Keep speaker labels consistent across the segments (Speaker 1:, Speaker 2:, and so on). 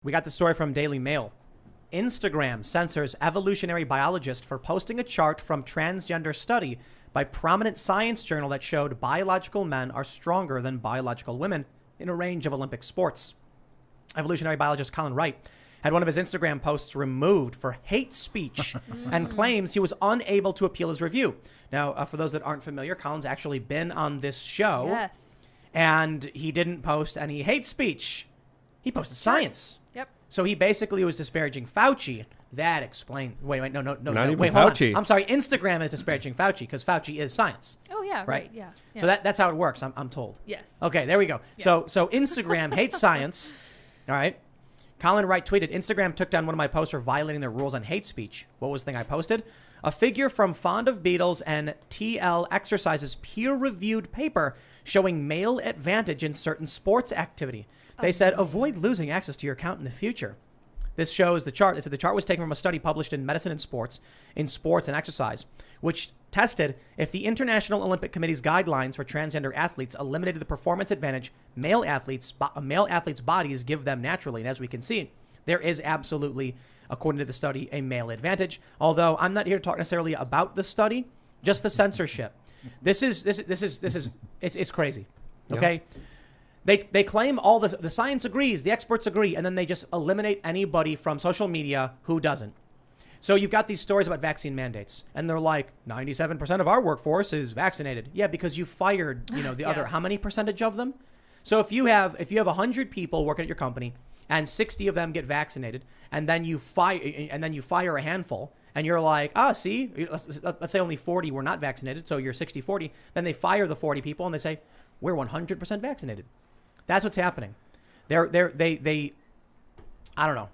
Speaker 1: We got the story from Daily Mail. Instagram censors evolutionary biologist for posting a chart from transgender study by prominent science journal that showed biological men are stronger than biological women in a range of Olympic sports. Evolutionary biologist Colin Wright had one of his Instagram posts removed for hate speech and claims he was unable to appeal his review. Now, for those that aren't familiar, Colin's actually been on this show.
Speaker 2: Yes.
Speaker 1: And he didn't post any hate speech. He posted science.
Speaker 2: Yep.
Speaker 1: So he basically was disparaging Fauci. That explains. Wait, no.
Speaker 3: Not
Speaker 1: no.
Speaker 3: even
Speaker 1: Wait, hold
Speaker 3: Fauci.
Speaker 1: on. I'm sorry. Instagram is disparaging Fauci because Fauci is science.
Speaker 2: Oh yeah. Right. Yeah.
Speaker 1: So that's how it works. I'm told.
Speaker 2: Yes.
Speaker 1: Okay. There we go.
Speaker 2: Yeah.
Speaker 1: So Instagram hates science. All right. Colin Wright tweeted, Instagram took down one of my posts for violating their rules on hate speech. What was the thing I posted? A figure from Fond of Beatles and TL Exercises peer-reviewed paper showing male advantage in certain sports activity. They said, avoid losing access to your account in the future. This shows the chart. They said the chart was taken from a study published in Medicine and Sports and Exercise, which tested if the International Olympic Committee's guidelines for transgender athletes eliminated the performance advantage male athletes' bodies give them naturally. And as we can see, there is absolutely, according to the study, a male advantage. Although I'm not here to talk necessarily about the study, just the censorship. This is it's crazy. Okay. Yeah. They claim all the science agrees, the experts agree, and then they just eliminate anybody from social media who doesn't. So you've got these stories about vaccine mandates, and they're like 97% of our workforce is vaccinated. Yeah, because you fired, the other how many percentage of them? So if you have 100 people working at your company and 60 of them get vaccinated, and then you fire a handful, and you're like, see, let's say only 40 were not vaccinated, so you're 60-40. Then they fire the 40 people, and they say we're 100% vaccinated. That's what's happening. They I don't know.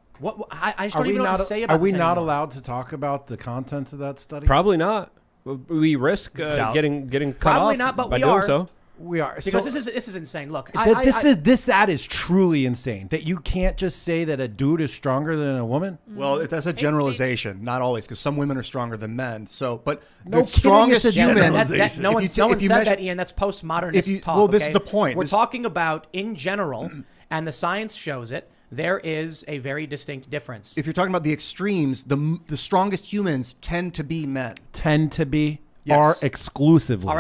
Speaker 1: I just don't even know what to say about this anymore.
Speaker 4: Are we not allowed to talk about the contents of that study?
Speaker 3: Probably not. We risk getting cut
Speaker 1: Probably
Speaker 3: off
Speaker 1: not, but
Speaker 3: by
Speaker 1: we
Speaker 3: doing
Speaker 1: are.
Speaker 3: so.
Speaker 4: We are.
Speaker 1: Because this is insane. Look,
Speaker 4: that is truly insane. That you can't just say that a dude is stronger than a woman.
Speaker 5: Well, that's a generalization, not always, because some women are stronger than men. So, but
Speaker 4: no
Speaker 5: the strongest
Speaker 4: human.
Speaker 1: No one said that, Ian. That's postmodernist talk.
Speaker 5: Well, this is the point.
Speaker 1: We're talking about in general, and the science shows it. There is a very distinct difference.
Speaker 5: If you're talking about the extremes, the strongest humans tend to be men.
Speaker 4: Yes. Are exclusively.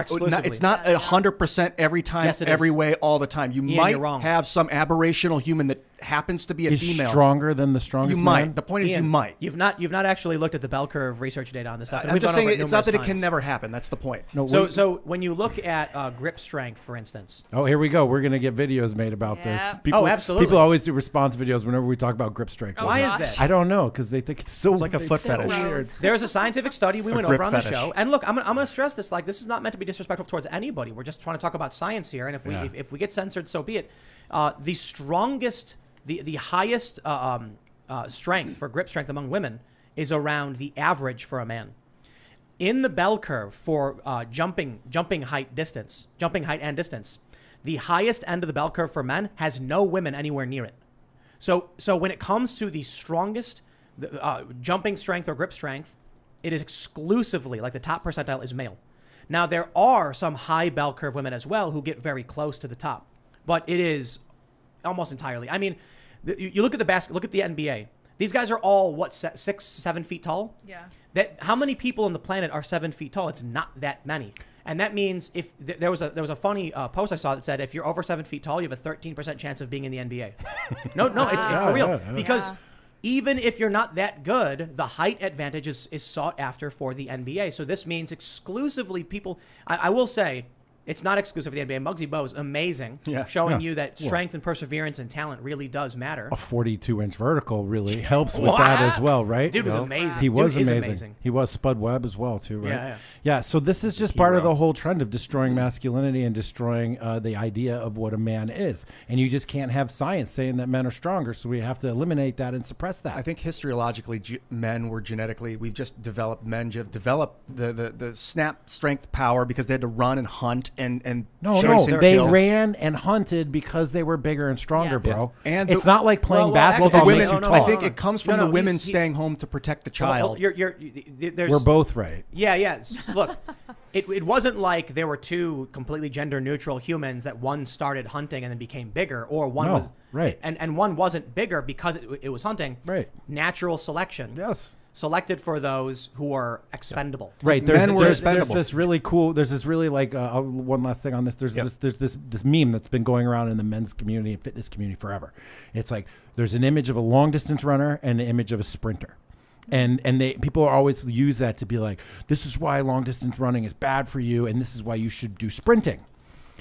Speaker 5: It's not 100% every time,
Speaker 1: yes,
Speaker 5: every way, all the time. You
Speaker 1: Ian,
Speaker 5: might have some aberrational human that happens to be a female.
Speaker 4: Stronger than the strongest
Speaker 5: You might.
Speaker 4: man?
Speaker 5: The point is
Speaker 1: Ian,
Speaker 5: you might.
Speaker 1: You've not actually looked at the bell curve research data on this stuff.
Speaker 5: I'm just saying it's not that it can never happen. That's the point.
Speaker 4: No,
Speaker 1: so when you look at grip strength, for instance.
Speaker 4: Oh, here we go. We're going to get videos made about this.
Speaker 1: Absolutely.
Speaker 4: People always do response videos whenever we talk about grip strength.
Speaker 1: Why is that?
Speaker 4: I don't know, because they think it's so...
Speaker 5: It's like a foot fetish.
Speaker 4: Weird.
Speaker 1: There's a scientific study we went over on the
Speaker 5: fetish.
Speaker 1: show. And look, I'm going to stress this. Like, this is not meant to be disrespectful towards anybody. We're just trying to talk about science here. And if we get censored, so be it. The strongest... The highest strength for grip strength among women is around the average for a man. In the bell curve for jumping height and distance, the highest end of the bell curve for men has no women anywhere near it. So when it comes to the strongest jumping strength or grip strength, it is exclusively, like the top percentile is male. Now there are some high bell curve women as well who get very close to the top, but it is almost entirely. I mean, you look at look at the NBA. These guys are all 6, 7 feet tall.
Speaker 2: Yeah.
Speaker 1: How many people on the planet are 7 feet tall? It's not that many. And that means if there was a funny post I saw that said if you're over 7 feet tall, you have a 13% chance of being in the NBA. No, it's for real. Because even if you're not that good, the height advantage is sought after for the NBA. So this means exclusively people. I will say. It's not exclusive for the NBA. Muggsy Bogues, amazing, showing you that strength and perseverance and talent really does matter.
Speaker 4: A 42-inch vertical really helps with that as well, right?
Speaker 1: Dude was amazing.
Speaker 4: He was amazing. He was Spud Webb as well, too, right? Yeah, so this is just part of the whole trend of destroying masculinity and destroying the idea of what a man is. And you just can't have science saying that men are stronger, so we have to eliminate that and suppress that.
Speaker 5: I think historiologically, we've just developed, men have developed the snap strength power because they had to run and hunt and
Speaker 4: No, they ran and hunted because they were bigger and stronger, bro. And it's not like playing basketball makes you tall.
Speaker 5: I think it comes from the women staying home to protect the child.
Speaker 4: We're both right.
Speaker 1: Yeah. Look, it wasn't like there were two completely gender neutral humans that one started hunting and then became bigger, or one was
Speaker 4: right,
Speaker 1: and one wasn't bigger because it was hunting.
Speaker 4: Right.
Speaker 1: Natural selection.
Speaker 4: Yes.
Speaker 1: Selected for those who are expendable.
Speaker 4: Right. There's this really cool. There's this really like one last thing on this. There's this meme that's been going around in the men's community and fitness community forever. It's like there's an image of a long distance runner and an image of a sprinter. And people always use that to be like, this is why long distance running is bad for you, and this is why you should do sprinting.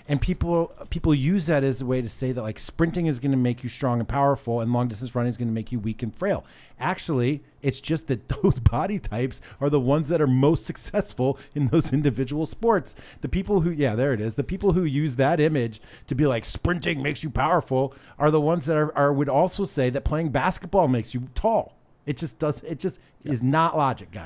Speaker 4: And people use that as a way to say that like sprinting is going to make you strong and powerful, and long distance running is going to make you weak and frail. Actually, it's just that those body types are the ones that are most successful in those individual sports. The people who, the people who use that image to be like sprinting makes you powerful are the ones that would also say that playing basketball makes you tall. It just is not logic, guys.